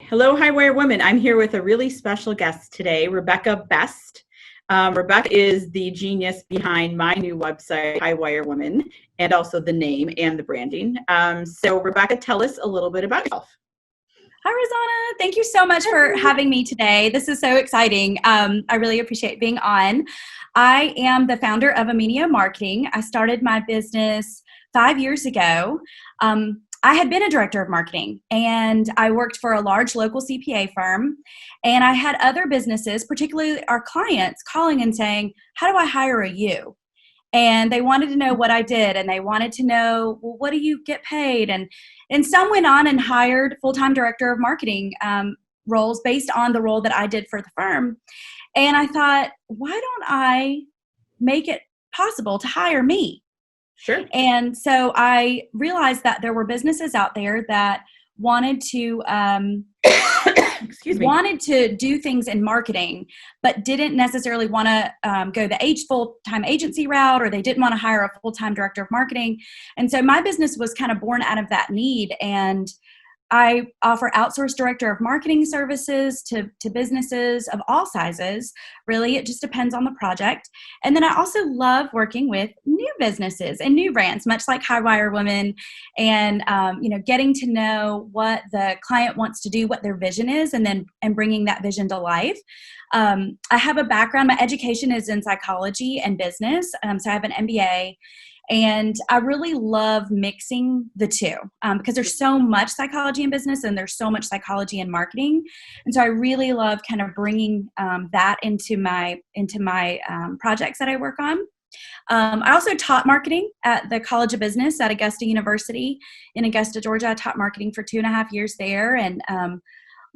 Hello, Highwire Women. I'm here with a really special guest today, Rebecca Best. Rebecca is the genius behind my new website, Highwire Women, and also the name and the branding. So Rebecca, tell us a little bit about yourself. Hi, Rosanna. Thank you so much for having me today. This is so exciting. I really appreciate being on. I am the founder of Amino Marketing. I started my business 5 years ago. I had been a director of marketing and I worked for a large local CPA firm, and I had other businesses, particularly our clients, calling and saying, how do I hire a you? And they wanted to know what I did, and they wanted to know, well, what do you get paid? And some went on and hired full-time director of marketing roles based on the role that I did for the firm. And I thought, why don't I make it possible to hire me? Sure. And so I realized that there were businesses out there that wanted to wanted to do things in marketing, but didn't necessarily want to go the full-time agency route, or they didn't want to hire a full-time director of marketing. And so my business was kind of born out of that need. And I offer outsourced director of marketing services to businesses of all sizes. Really, it just depends on the project. And then I also love working with new businesses and new brands, much like Highwire Women, and getting to know what the client wants to do, what their vision is, and bringing that vision to life. I have a background. My education is in psychology and business, so I have an MBA. And I really love mixing the two because there's so much psychology in business and there's so much psychology in marketing. And so I really love kind of bringing that into my projects that I work on. I also taught marketing at the College of Business at Augusta University in Augusta, Georgia. I taught marketing for 2.5 years there, and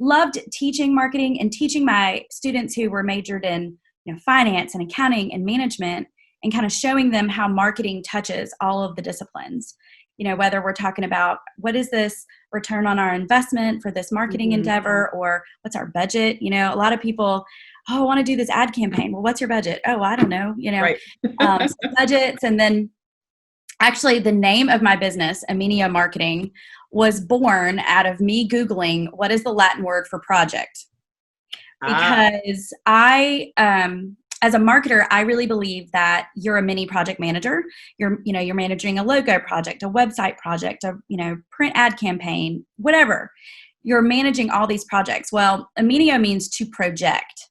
loved teaching marketing and teaching my students who were majored in finance and accounting and management, and kind of showing them how marketing touches all of the disciplines. Whether we're talking about what is this return on our investment for this marketing endeavor, or what's our budget. A lot of people, I want to do this ad campaign. Well, what's your budget? Oh, I don't know. Right. Budgets. And then actually the name of my business, Amino Marketing, was born out of me Googling what is the Latin word for project. Because as a marketer, I really believe that you're a mini project manager. You're managing a logo project, a website project, a print ad campaign, whatever. You're managing all these projects. Well, Amino means to project,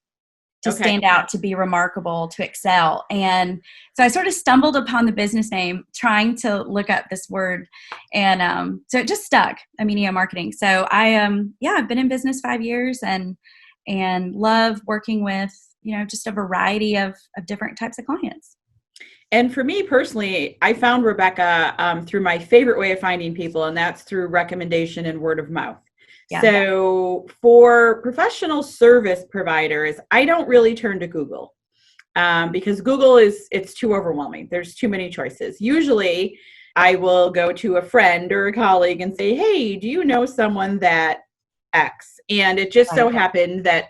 to stand out, to be remarkable, to excel. And so I sort of stumbled upon the business name trying to look up this word. And so it just stuck, Amino Marketing. So I've been in business 5 years and love working with just a variety of different types of clients. And for me personally, I found Rebecca through my favorite way of finding people, and that's through recommendation and word of mouth. Yeah. So for professional service providers, I don't really turn to Google because Google it's too overwhelming. There's too many choices. Usually I will go to a friend or a colleague and say, hey, do you know someone that X? And it just so happened that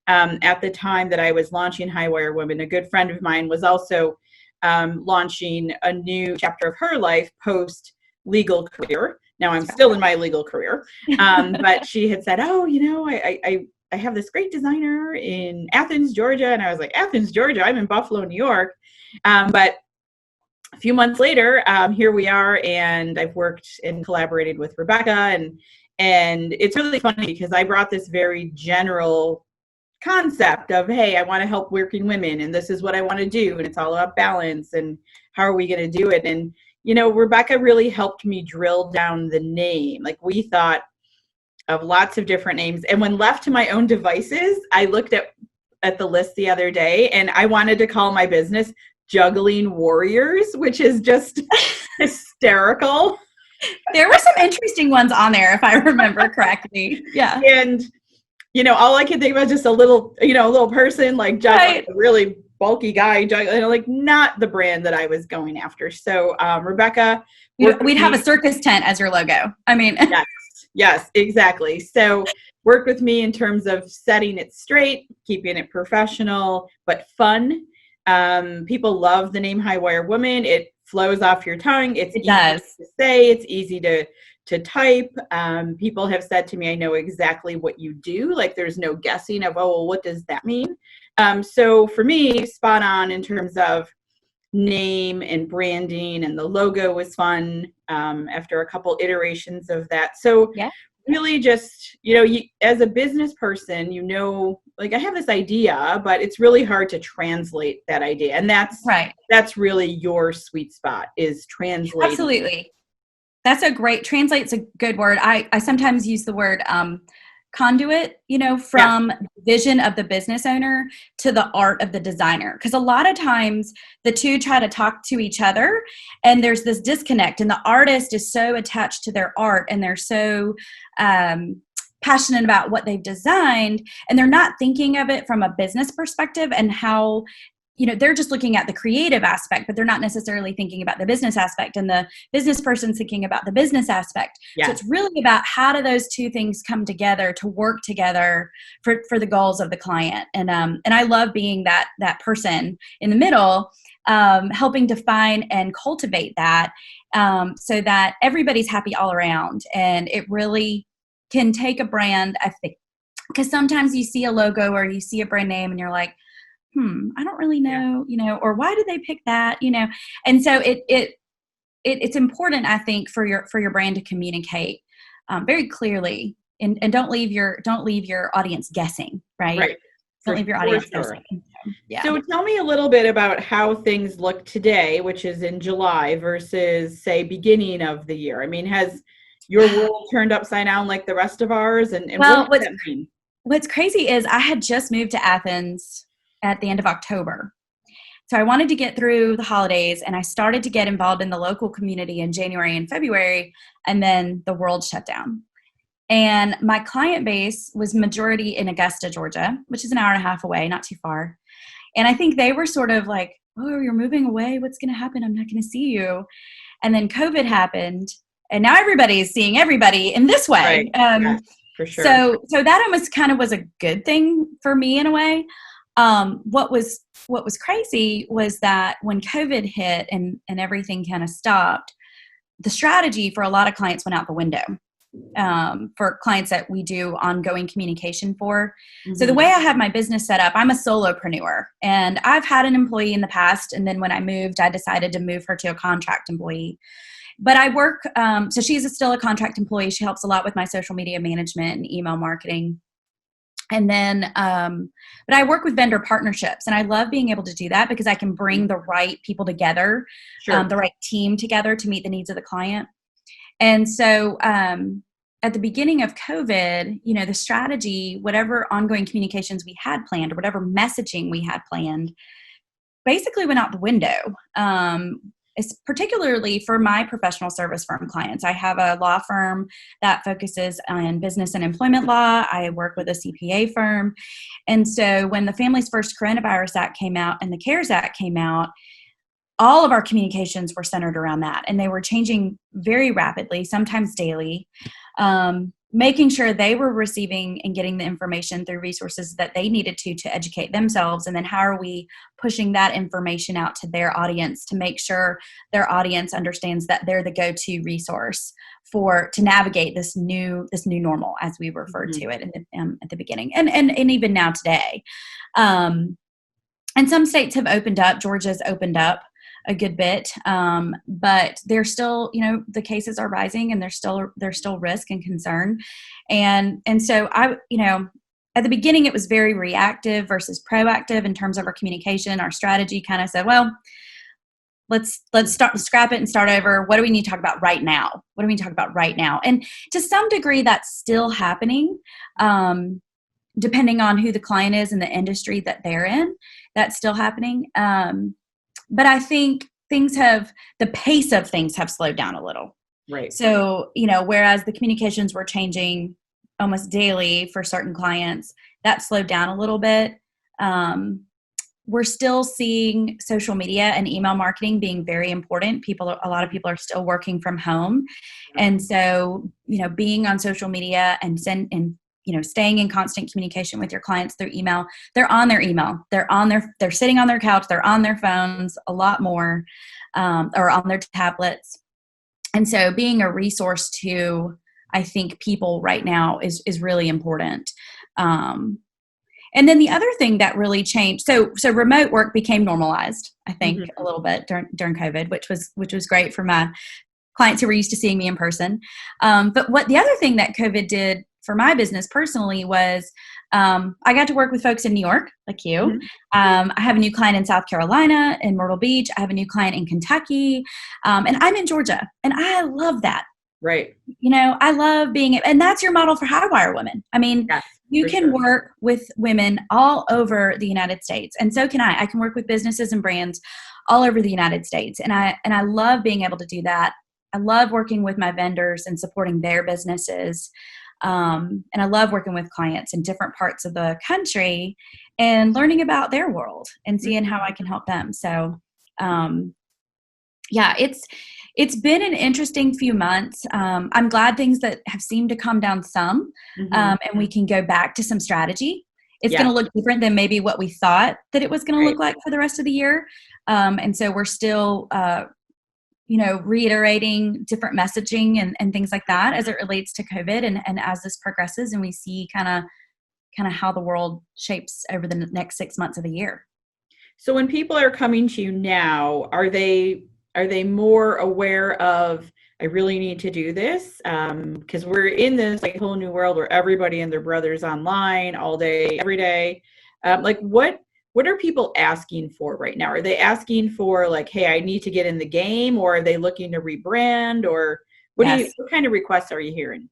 at the time that I was launching Highwire Women, a good friend of mine was also launching a new chapter of her life post legal career. Now I'm still in my legal career, but she had said, oh, I have this great designer in Athens, Georgia. And I was like, Athens, Georgia? I'm in Buffalo, New York. But a few months later, here we are, and I've worked and collaborated with Rebecca. And it's really funny because I brought this very general concept of, hey, I want to help working women, and this is what I want to do, and it's all about balance, and how are we going to do it? And Rebecca really helped me drill down the name. Like, we thought of lots of different names, and when left to my own devices, I looked at the list the other day, and I wanted to call my business Juggling Warriors, which is just hysterical. There were some interesting ones on there, if I remember correctly. Yeah. And all I could think about is just a little person like a really bulky guy, like not the brand that I was going after. So Rebecca, we'd have a circus tent as your logo. I mean, yes, exactly. So work with me in terms of setting it straight, keeping it professional but fun. People love the name Highwire Woman. It flows off your tongue. It's easy to say. It's easy to type. People have said to me, I know exactly what you do. Like there's no guessing of, oh, well, what does that mean? So for me, spot on in terms of name and branding, and the logo was fun after a couple iterations of that. So Yeah. really just, as a business person, like I have this idea, but it's really hard to translate that idea. And that's really your sweet spot, is translating. Absolutely. Translate's a good word. I sometimes use the word conduit, from the vision of the business owner to the art of the designer. Because a lot of times the two try to talk to each other and there's this disconnect, and the artist is so attached to their art and they're so passionate about what they've designed, and they're not thinking of it from a business perspective and how they're just looking at the creative aspect, but they're not necessarily thinking about the business aspect, and the business person's thinking about the business aspect. Yeah. So it's really about how do those two things come together to work together for the goals of the client. And I love being that person in the middle, helping define and cultivate that, so that everybody's happy all around. And it really can take a brand, I think, because sometimes you see a logo or you see a brand name and you're like, I don't really know, or why did they pick that, And so it's important, I think, for your brand to communicate very clearly, and don't leave your audience guessing, right? Right. Don't leave your audience guessing. Yeah. So tell me a little bit about how things look today, which is in July, versus say beginning of the year. I mean, has your world turned upside down like the rest of ours? And well, what does that mean? What's crazy is I had just moved to Athens at the end of October. So I wanted to get through the holidays, and I started to get involved in the local community in January and February, and then the world shut down. And my client base was majority in Augusta, Georgia, which is an hour and a half away, not too far. And I think they were sort of like, oh, you're moving away. What's going to happen? I'm not going to see you. And then COVID happened, and now everybody's seeing everybody in this way. Right. Yes, for sure. So that almost kind of was a good thing for me in a way. What was crazy was that when COVID hit and everything kind of stopped, the strategy for a lot of clients went out the window, for clients that we do ongoing communication for. Mm-hmm. So the way I have my business set up, I'm a solopreneur, and I've had an employee in the past. And then when I moved, I decided to move her to a contract employee. But I work, so she's still a contract employee. She helps a lot with my social media management and email marketing. And then, but I work with vendor partnerships, and I love being able to do that because I can bring the right people together, sure, the right team together to meet the needs of the client. And so at the beginning of COVID, the strategy, whatever ongoing communications we had planned or whatever messaging we had planned, basically went out the window. It's particularly for my professional service firm clients. I have a law firm that focuses on business and employment law. I work with a CPA firm. And so when the Families First Coronavirus Act came out and the CARES Act came out, all of our communications were centered around that. And they were changing very rapidly, sometimes daily, making sure they were receiving and getting the information through resources that they needed to educate themselves. And then how are we pushing that information out to their audience to make sure their audience understands that they're the go-to resource to navigate this new normal, as we referred to it at the beginning, and even now today. And some states have opened up. Georgia's opened up a good bit, but there's still, the cases are rising, and there's still risk and concern, and so at the beginning it was very reactive versus proactive in terms of our communication. Our strategy kind of said, well, let's scrap it and start over. What do we need to talk about right now? What do we need to talk about right now? And to some degree, that's still happening, depending on who the client is and the industry that they're in. That's still happening. But I think the pace of things have slowed down a little. Right. So, whereas the communications were changing almost daily for certain clients, that slowed down a little bit. We're still seeing social media and email marketing being very important. A lot of people are still working from home. And so, being on social media and staying in constant communication with your clients through email. They're on their email. They're sitting on their couch. They're on their phones a lot more, or on their tablets. And so being a resource to, I think, people right now is really important. And then the other thing that really changed, so remote work became normalized, I think, a little bit during COVID, which was great for my clients who were used to seeing me in person. But what the other thing that COVID did for my business personally was I got to work with folks in New York, like you. I have a new client in South Carolina, in Myrtle Beach. I have a new client in Kentucky, and I'm in Georgia, and I love that. Right. I love being, and that's your model for Highwire Women. I mean, yes, you can work with women all over the United States, and so can I. I can work with businesses and brands all over the United States, and I love being able to do that. I love working with my vendors and supporting their businesses. And I love working with clients in different parts of the country and learning about their world and seeing how I can help them. So, yeah, it's been an interesting few months. I'm glad things that have seemed to come down some, and we can go back to some strategy. It's going to look different than maybe what we thought that it was going to look like for the rest of the year. And so we're still, reiterating different messaging and things like that as it relates to COVID and as this progresses and we see kind of how the world shapes over the next 6 months of the year. So when people are coming to you now, are they more aware of, I really need to do this? Because we're in this like whole new world where everybody and their brother's online all day, every day. What are people asking for right now? Are they asking for like, hey, I need to get in the game, or are they looking to rebrand, or what kind of requests are you hearing?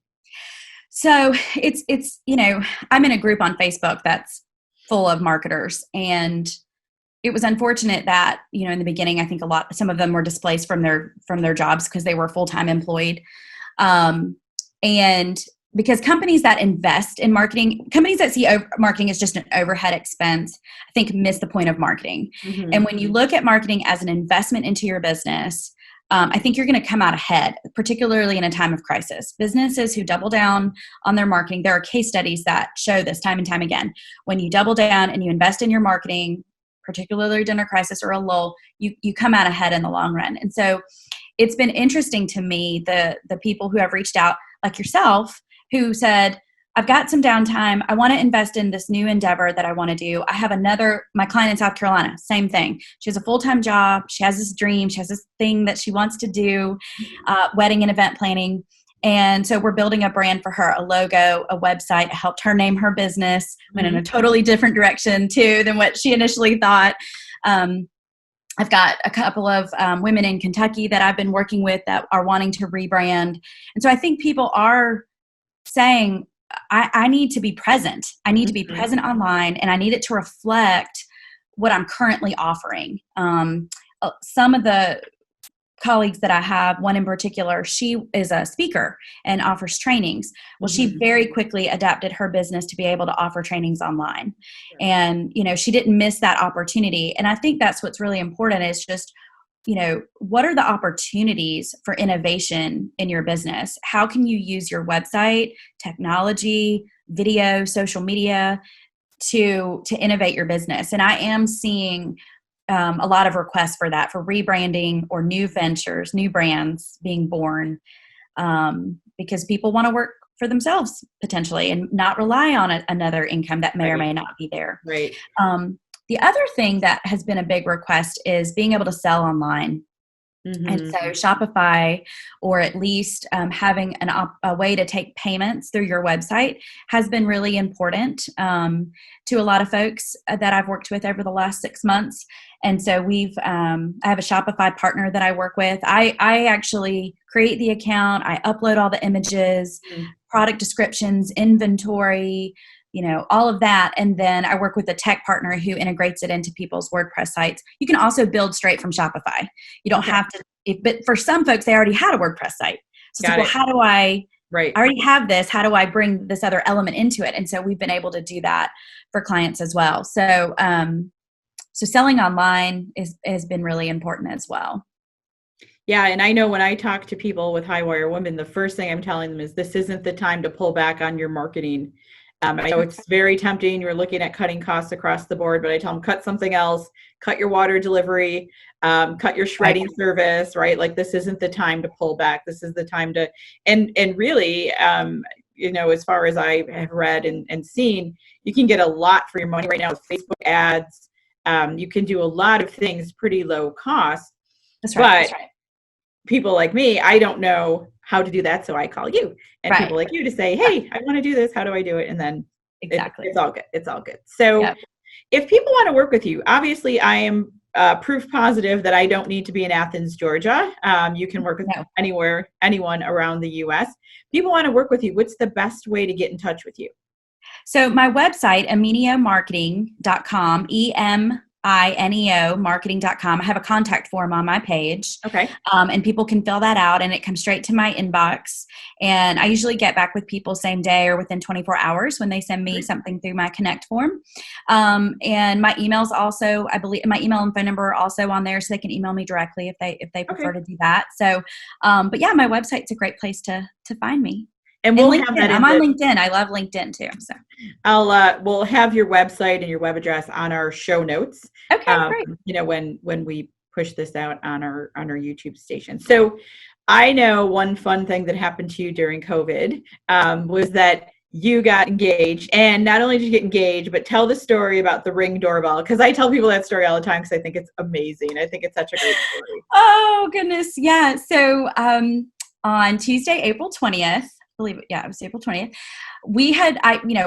So it's I'm in a group on Facebook that's full of marketers, and it was unfortunate that, in the beginning, I think some of them were displaced from their jobs because they were full-time employed. And because companies that invest in marketing, companies that see marketing as just an overhead expense, I think miss the point of marketing. And when you look at marketing as an investment into your business, I think you're going to come out ahead, particularly in a time of crisis. Businesses who double down on their marketing, there are case studies that show this time and time again. When you double down and you invest in your marketing, particularly during a crisis or a lull, you come out ahead in the long run. And so it's been interesting to me, the people who have reached out, like yourself, who said, I've got some downtime. I want to invest in this new endeavor that I want to do. I have my client in South Carolina, same thing. She has a full-time job. She has this dream. She has this thing that she wants to do, wedding and event planning. And so we're building a brand for her, a logo, a website. I helped her name her business, went in a totally different direction too than what she initially thought. I've got a couple of women in Kentucky that I've been working with that are wanting to rebrand. And so I think people are saying, I need to be present. I need to be present online, and I need it to reflect what I'm currently offering. Some of the colleagues that I have, one in particular, she is a speaker and offers trainings. Well, she very quickly adapted her business to be able to offer trainings online. And, she didn't miss that opportunity. And I think that's what's really important is just, what are the opportunities for innovation in your business? How can you use your website, technology, video, social media to innovate your business? And I am seeing a lot of requests for that, for rebranding or new ventures, new brands being born, because people want to work for themselves potentially and not rely on another income that may or may not be there. Right. The other thing that has been a big request is being able to sell online. And so Shopify, or at least having a way to take payments through your website, has been really important to a lot of folks that I've worked with over the last 6 months. And so I have a Shopify partner that I work with. I actually create the account. I upload all the images, product descriptions, inventory, all of that. And then I work with a tech partner who integrates it into people's WordPress sites. You can also build straight from Shopify. You don't have to, but for some folks, they already had a WordPress site. So it's like, well, how do I already have this? How do I bring this other element into it? And so we've been able to do that for clients as well. So, so selling online has been really important as well. Yeah. And I know when I talk to people with Highwire Women, the first thing I'm telling them is this isn't the time to pull back on your marketing. I know it's very tempting. You're looking at cutting costs across the board, but I tell them cut something else, cut your water delivery, cut your shredding service, right? Like this isn't the time to pull back. This is the time to, and really, as far as I have read and seen, you can get a lot for your money right now with Facebook ads. You can do a lot of things pretty low cost. That's right. But people like me, I don't know how to do that. So I call you and people like you to say, hey, I want to do this. How do I do it? And then it's all good. It's all good. So if people want to work with you, obviously I am proof positive that I don't need to be in Athens, Georgia. You can work with anyone around the US. People want to work with you. What's the best way to get in touch with you? So my website, aminomarketing.com, EMINEO marketing.com. I have a contact form on my page. Okay. And people can fill that out and it comes straight to my inbox. And I usually get back with people same day or within 24 hours when they send me something through my connect form. And my emails also, I believe my email and phone number are also on there so they can email me directly if they prefer to do that. So, but yeah, my website's a great place to find me. And we'll have that. I'm on LinkedIn. I love LinkedIn too. So we'll have your website and your web address on our show notes. Okay, great. When we push this out on our YouTube station. So I know one fun thing that happened to you during COVID was that you got engaged. And not only did you get engaged, but tell the story about the Ring doorbell. Because I tell people that story all the time because I think it's amazing. I think it's such a great story. Oh, goodness. Yeah. So on Tuesday, April 20th, it was April 20th. We had,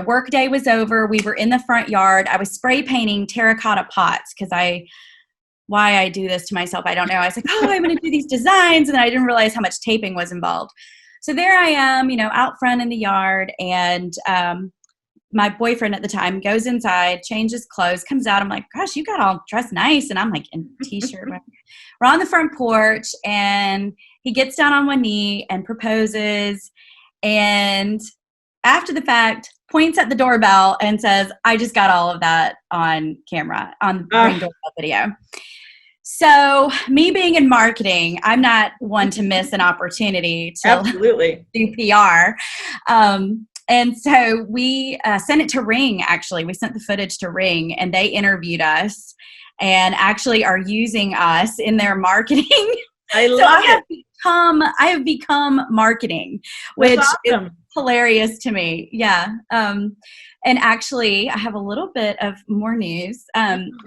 work day was over. We were in the front yard. I was spray painting terracotta pots because why I do this to myself, I don't know. I was like, I'm going to do these designs. And I didn't realize how much taping was involved. So there I am, out front in the yard. And my boyfriend at the time goes inside, changes clothes, comes out. I'm like, gosh, you got all dressed nice. And I'm like in a t-shirt. We're on the front porch and he gets down on one knee and proposes. And after the fact, points at the doorbell and says, I just got all of that on camera, on the Ring doorbell video. So me being in marketing, I'm not one to miss an opportunity to absolutely do PR. And so we sent it to Ring, actually. We sent the footage to Ring, and they interviewed us and actually are using us in their marketing. I have become marketing, which is hilarious to me. Yeah. And actually, I have a little bit of more news.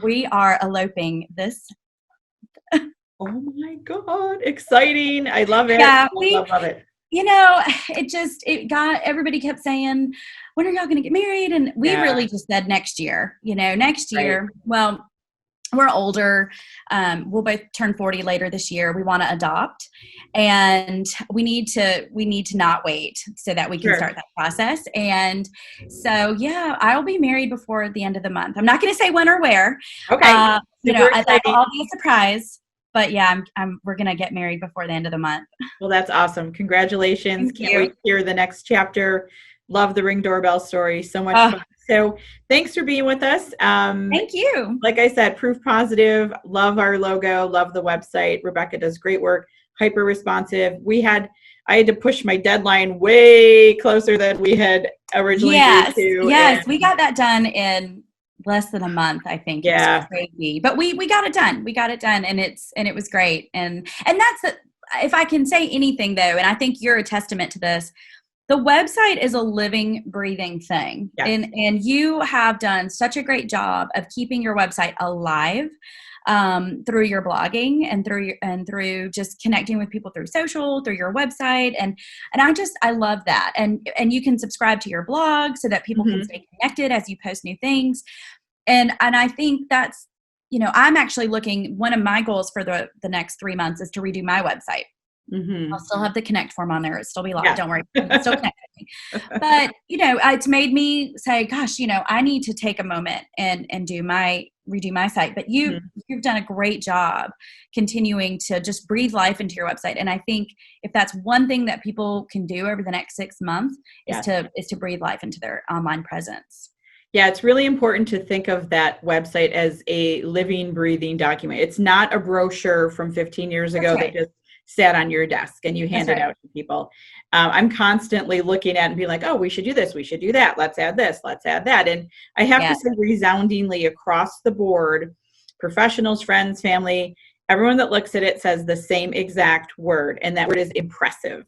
We are eloping this. Oh my God. Exciting. I love it. Yeah, love it. Everybody kept saying, when are y'all going to get married? And we really just said next year, next year. Right. Well, we're older. We'll both turn 40 later this year. We want to adopt, and we need to not wait so that we can start that process. And so, I'll be married before the end of the month. I'm not going to say when or where. Okay. That'll be a surprise. But we're going to get married before the end of the month. Well, that's awesome. Congratulations. Can't wait to hear the next chapter. Love the Ring doorbell story. So much fun. So thanks for being with us. Thank you. Like I said, proof positive. Love our logo. Love the website. Rebecca does great work. Hyper responsive. I had to push my deadline way closer than we had originally agreed to. Yes, we got that done in less than a month, I think. Yeah. It was crazy. But we got it done. We got it done, and it was great. And that's if I can say anything though, and I think you're a testament to this. The website is a living, breathing thing. Yes. And you have done such a great job of keeping your website alive through your blogging and through just connecting with people through social, through your website. And I love that. And you can subscribe to your blog so that people can stay connected as you post new things. And I think that's, I'm actually one of my goals for the next 3 months is to redo my website. Mm-hmm. I'll still have the connect form on there. It'll still be live. Yeah. Don't worry. It's still connected. But, it's made me say, gosh, I need to take a moment and redo my site. But you've done a great job continuing to just breathe life into your website. And I think if that's one thing that people can do over the next 6 months is to breathe life into their online presence. Yeah, it's really important to think of that website as a living, breathing document. It's not a brochure from 15 years ago that just sat on your desk and you That's handed right. out to people. I'm constantly looking at and being like, oh, we should do this, we should do that, let's add this, let's add that. And I have to Yeah. say, resoundingly across the board, professionals, friends, family, everyone that looks at it says the same exact word, and that word is impressive.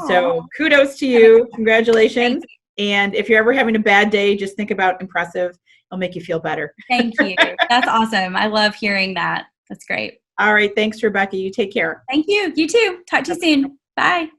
So kudos to you. Congratulations. And if you're ever having a bad day, just think about impressive. It'll make you feel better. Thank you. That's awesome. I love hearing that. That's great. All right. Thanks, Rebecca. You take care. Thank you. You too. Talk to you soon. Bye.